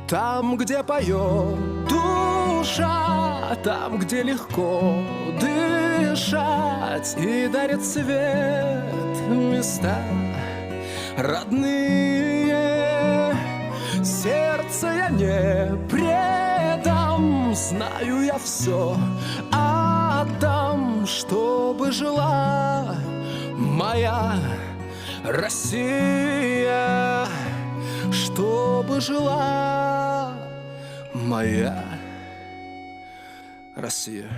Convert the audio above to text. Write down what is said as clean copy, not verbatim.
Там, где поет душа, там, где легко дышать и дарит свет места родные. Сердце я не предам, знаю я все отдам, чтобы жила моя Россия, чтобы жила моя Россия.